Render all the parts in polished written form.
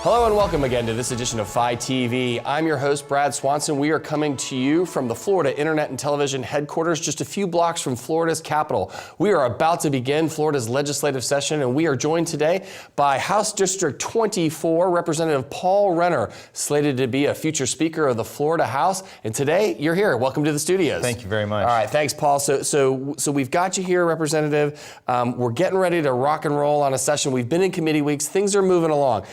Hello and welcome again to this edition of FiTV. I'm your host, Brad Swanson. We are coming to you from the Florida Internet and Television headquarters, just a few blocks from Florida's capital. We are about to begin Florida's legislative session, and we are joined today by House District 24, Representative Paul Renner, slated to be a future Speaker of the Florida House. And today, you're here. Welcome to the studios. Thank you very much. All right, thanks, Paul. So we've got you here, Representative. We're getting ready to rock and roll on a session. We've been in committee weeks. Things are moving along.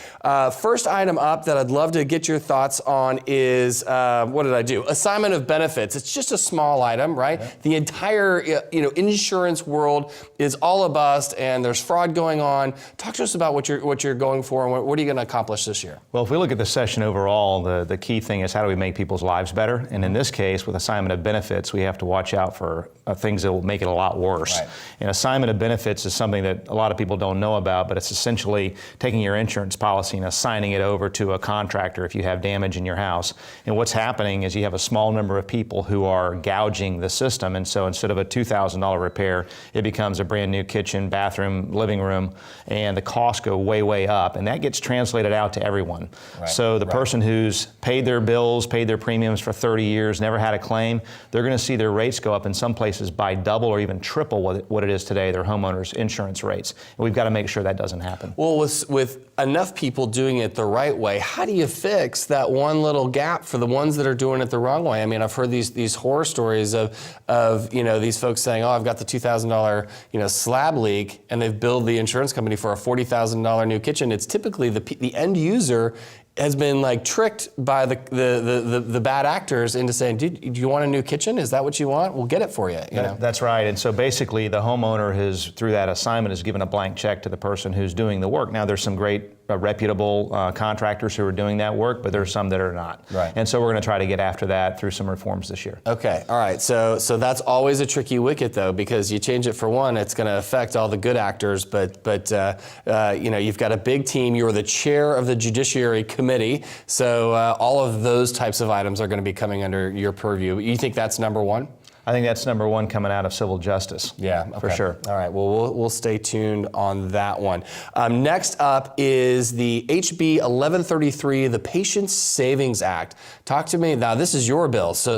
First item up that I'd love to get your thoughts on is, what did I do? Assignment of benefits. It's just a small item, right? Yeah. The entire insurance world is all a bust, and there's fraud going on. Talk to us about what you're going for, and what are you going to accomplish this year? Well, if we look at the session overall, the key thing is how do we make people's lives better? And in this case, with assignment of benefits, we have to watch out for things that will make it a lot worse. Right. And assignment of benefits is something that a lot of people don't know about, but it's essentially taking your insurance policy and assigning it over to a contractor if you have damage in your house. And what's happening is you have a small number of people who are gouging the system, and so instead of a $2,000 repair, it becomes a brand new kitchen, bathroom, living room, and the costs go way, way up, and that gets translated out to everyone. Right. So the person who's paid their bills, paid their premiums for 30 years, never had a claim, they're going to see their rates go up in some places by double or even triple what it is today, their homeowners' insurance rates. And we've got to make sure that doesn't happen. Well, with enough people doing it the right way, how do you fix that one little gap for the ones that are doing it the wrong way? I mean, I've heard these horror stories of these folks saying, "Oh, I've got the $2,000 slab leak," and they've billed the insurance company for a $40,000 new kitchen. It's typically the end user has been tricked by the bad actors into saying, "Do you want a new kitchen? Is that what you want? We'll get it for you." That's right. And so basically the homeowner has, through that assignment, has given a blank check to the person who's doing the work. Now there's some great reputable contractors who are doing that work, but there's some that are not. Right. And so we're going to try to get after that through some reforms this year. Okay. All right. So that's always a tricky wicket, though, because you change it for one, it's going to affect all the good actors. But you've got a big team. You're the chair of the Judiciary Committee, so all of those types of items are going to be coming under your purview. You think that's number one? I think that's number one coming out of civil justice. Yeah, okay. For sure. All right, well, we'll stay tuned on that one. Next up is the HB 1133, the Patient Savings Act. Talk to me. Now, this is your bill. So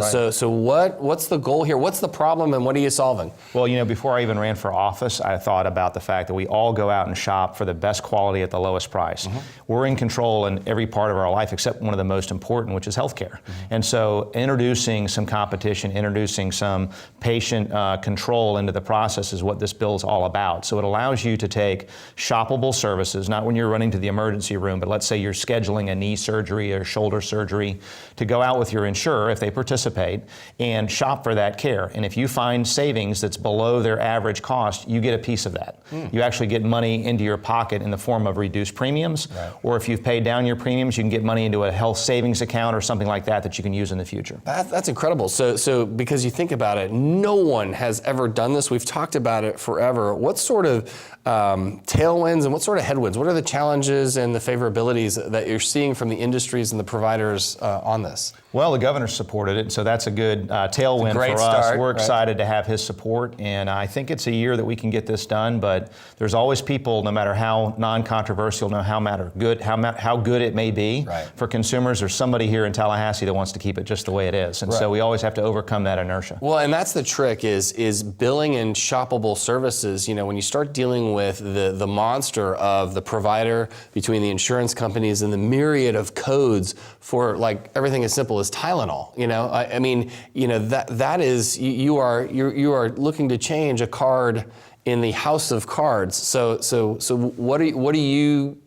what's the goal here? What's the problem, and what are you solving? Well, before I even ran for office, I thought about the fact that we all go out and shop for the best quality at the lowest price. Mm-hmm. We're in control in every part of our life except one of the most important, which is healthcare. Mm-hmm. And so introducing some competition, introducing some patient control into the process is what this bill is all about. So it allows you to take shoppable services, not when you're running to the emergency room, but let's say you're scheduling a knee surgery or shoulder surgery, to go out with your insurer, if they participate, and shop for that care. And if you find savings that's below their average cost, you get a piece of that. You actually get money into your pocket in the form of reduced premiums, right. Or if you've paid down your premiums, you can get money into a health savings account or something like that you can use in the future. That's incredible. So because you think about it, no one has ever done this. We've talked about it forever. What sort of tailwinds and what sort of headwinds? What are the challenges and the favorabilities that you're seeing from the industries and the providers on this? Well, the governor supported it, so that's a good tailwind for us. Start, We're excited to have his support, and I think it's a year that we can get this done, but there's always people, no matter how non-controversial, how good it may be, right. For consumers, there's somebody here in Tallahassee that wants to keep it just the way it is, and right. So we always have to overcome that inertia. Well, and that's the trick is billing and shoppable services. When you start dealing with the monster of the provider between the insurance companies and the myriad of codes for everything as simple as Tylenol. That is you are looking to change a card in the house of cards. So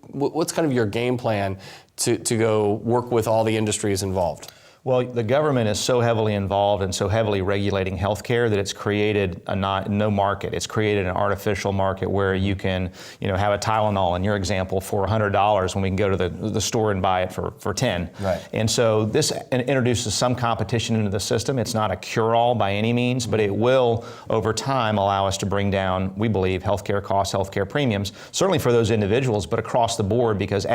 what's kind of your game plan to go work with all the industries involved? Well, the government is so heavily involved and so heavily regulating healthcare that it's created no market. It's created an artificial market where you can, have a Tylenol in your example for $100 when we can go to the store and buy it for $10. Right. And so this introduces some competition into the system. It's not a cure-all by any means, but it will, over time, allow us to bring down, we believe, healthcare costs, healthcare premiums, certainly for those individuals, but across the board, because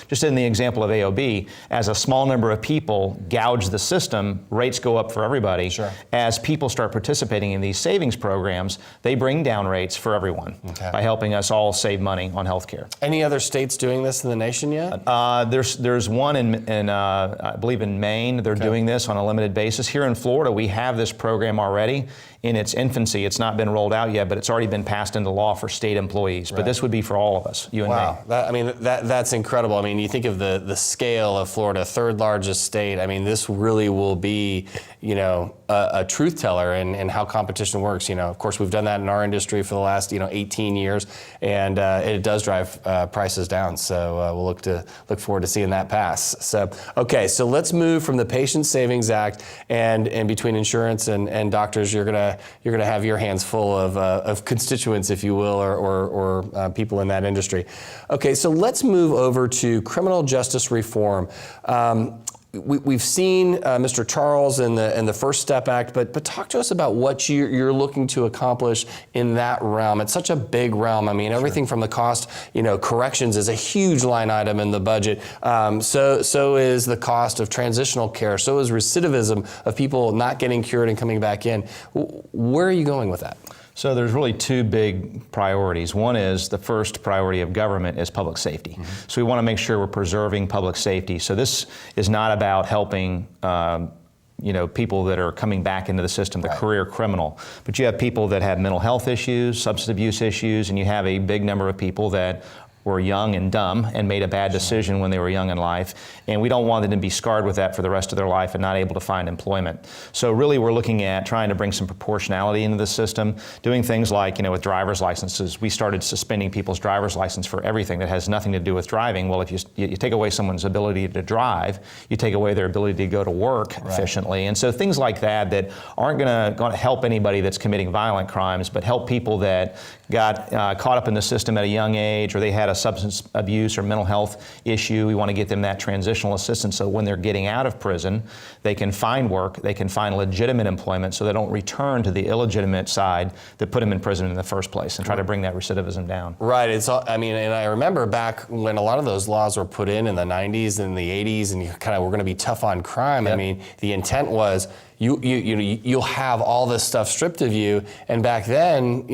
just in the example of AOB, as a small number of people gouge gouge the system, rates go up for everybody. Sure. As people start participating in these savings programs, they bring down rates for everyone by helping us all save money on health care. Any other states doing this in the nation yet? There's one in I believe in Maine. They're doing this on a limited basis. Here in Florida, we have this program already in its infancy. It's not been rolled out yet, but it's already been passed into law for state employees. But this would be for all of us, you and me. That's incredible. I mean, you think of the scale of Florida, third largest state. I mean, this really will be, a truth teller in how competition works. Of course, we've done that in our industry for the last, 18 years, and it does drive prices down. So we'll look forward to seeing that pass. So, okay, so let's move from the Patient Savings Act and between insurance and doctors. You're gonna have your hands full of constituents, if you will, or people in that industry. Okay, so let's move over to criminal justice reform. We've seen Mr. Charles in the First Step Act, but talk to us about what you're looking to accomplish in that realm. It's such a big realm. I mean, everything from the cost, corrections is a huge line item in the budget. So is the cost of transitional care. So is recidivism of people not getting cured and coming back in. Where are you going with that? So there's really two big priorities. One is the first priority of government is public safety. So we want to make sure we're preserving public safety. So this is not about helping people that are coming back into the system, the career criminal. But you have people that have mental health issues, substance abuse issues, and you have a big number of people that were young and dumb and made a bad decision when they were young in life. And we don't want them to be scarred with that for the rest of their life and not able to find employment. So really we're looking at trying to bring some proportionality into the system, doing things like, with driver's licenses. We started suspending people's driver's license for everything that has nothing to do with driving. Well, if you take away someone's ability to drive, you take away their ability to go to work efficiently. And so things like that aren't going to help anybody that's committing violent crimes, but help people that got caught up in the system at a young age, or they had a substance abuse or mental health issue. We want to get them that transitional assistance so when they're getting out of prison, they can find work, they can find legitimate employment so they don't return to the illegitimate side that put them in prison in the first place and try to bring that recidivism down. Right. And I remember back when a lot of those laws were put in the 90s and the 80s, and you kind of were going to be tough on crime. I mean, the intent was you'll have all this stuff stripped of you, and back then,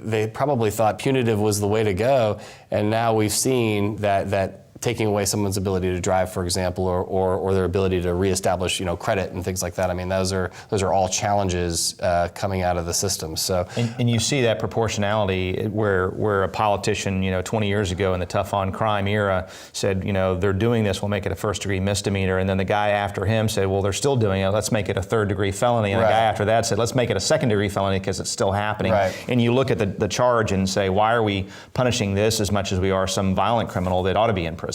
they probably thought punitive was the way to go, and now we've seen that taking away someone's ability to drive, for example, or their ability to reestablish, credit and things like that. I mean, those are all challenges coming out of the system. So, and you see that proportionality where a politician, 20 years ago in the tough on crime era said, they're doing this, we'll make it a first degree misdemeanor, and then the guy after him said, well, they're still doing it, let's make it a third degree felony, and the guy after that said, let's make it a second degree felony because it's still happening. And you look at the charge and say, why are we punishing this as much as we are some violent criminal that ought to be in prison?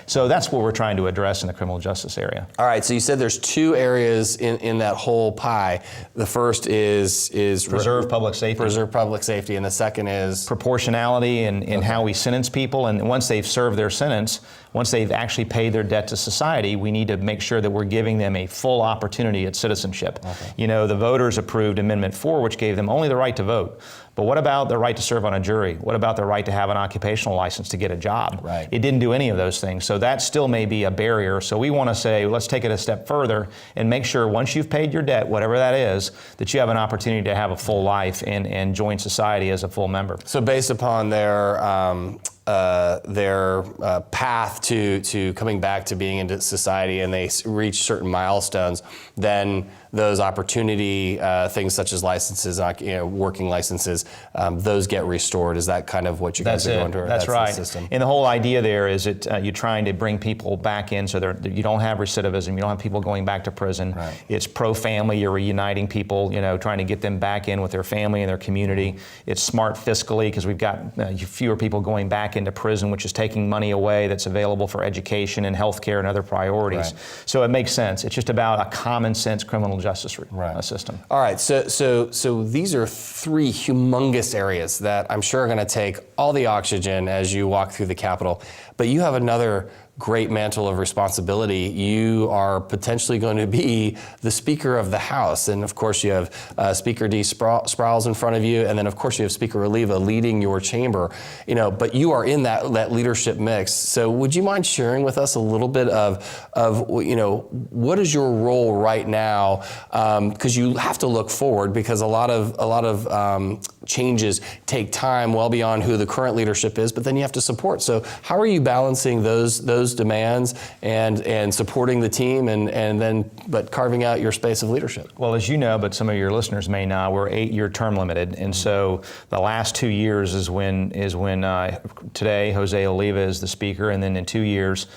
So that's what we're trying to address in the criminal justice area. All right, so you said there's two areas in that whole pie. The first is preserve public safety. Preserve public safety, and the second is proportionality in how we sentence people. And once they've served their sentence, once they've actually paid their debt to society, we need to make sure that we're giving them a full opportunity at citizenship. The voters approved Amendment 4, which gave them only the right to vote. But what about the right to serve on a jury? What about the right to have an occupational license to get a job? It didn't do any of those things. So that still may be a barrier. So we want to say, let's take it a step further and make sure once you've paid your debt, whatever that is, that you have an opportunity to have a full life and join society as a full member. So based upon their path to coming back to being into society, and they reach certain milestones, then those opportunity things such as licenses, working licenses, those get restored. Is that kind of what you guys are going to? That's right. The system. And the whole idea there is that you're trying to bring people back in so you don't have recidivism, you don't have people going back to prison. It's pro-family, you're reuniting people, trying to get them back in with their family and their community. It's smart fiscally because we've got fewer people going back into prison, which is taking money away that's available for education and healthcare and other priorities. So it makes sense. It's just about a common sense criminal justice system. All right, so these are three humongous areas that I'm sure are going to take all the oxygen as you walk through the Capitol. But you have another great mantle of responsibility. You are potentially going to be the Speaker of the House. And of course you have Speaker D. Sprowls in front of you, and then of course you have Speaker Oliva leading your chamber. But you are in that leadership mix. So would you mind sharing with us a little bit of what is your role right now? Because you have to look forward, because a lot of changes take time well beyond who the current leadership is, but then you have to support. So how are you balancing those demands and supporting the team but carving out your space of leadership? Well, as you know, but some of your listeners may not, we're 8-year term limited, and so the last 2 years is when today Jose Oliva is the Speaker, and then in 2 years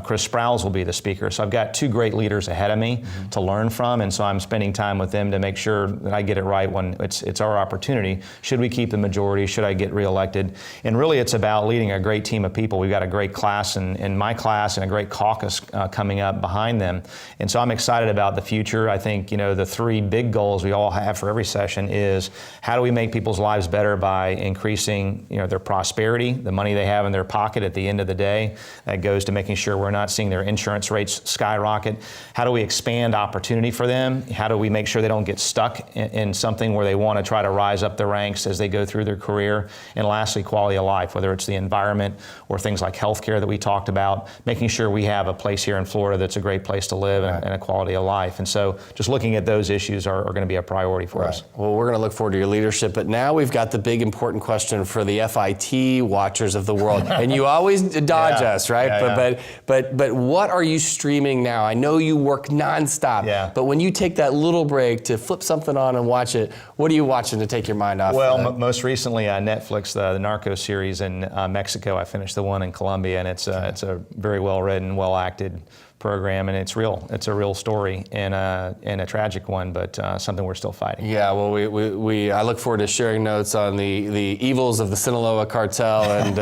Chris Sprowls will be the Speaker. So I've got 2 great leaders ahead of me to learn from, and so I'm spending time with them to make sure that I get it right when it's our opportunity. Should we keep the majority? Should I get reelected? And really it's about leading a great team of people. We've got a great class in my class and a great caucus coming up behind them. And so I'm excited about the future. I think the 3 big goals we all have for every session is how do we make people's lives better by increasing their prosperity, the money they have in their pocket at the end of the day. That goes to making sure we're not seeing their insurance rates skyrocket. How do we expand opportunity for them? How do we make sure they don't get stuck in something where they want to try to rise up the ranks as they go through their career? And lastly, quality of life, whether it's the environment or things like healthcare that we talked about, making sure we have a place here in Florida that's a great place to live and a quality of life. And so just looking at those issues are going to be a priority for us. Well, we're going to look forward to your leadership, but now we've got the big important question for the FIT watchers of the world. And you always dodge us, right? But what are you streaming now? I know you work nonstop, but when you take that little break to flip something on and watch it, what are you watching to take your mind off? Well, most recently Netflix, the Narco series in Mexico. I finished the one in Colombia, and it's a very well written, well acted program, and it's real. It's a real story and a tragic one, but something we're still fighting. Yeah, well, I look forward to sharing notes on the evils of the Sinaloa cartel and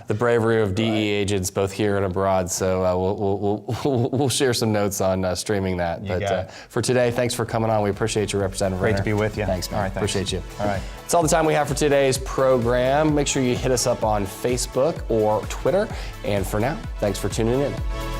the bravery of DE agents both here and abroad. So we'll share some notes on streaming that. But for today, thanks for coming on. We appreciate you, Representative Renner. Great to be with you. Thanks, man. All right, thanks. Appreciate you. All right. That's all the time we have for today's program. Make sure you hit us up on Facebook or Twitter. And for now, thanks for tuning in.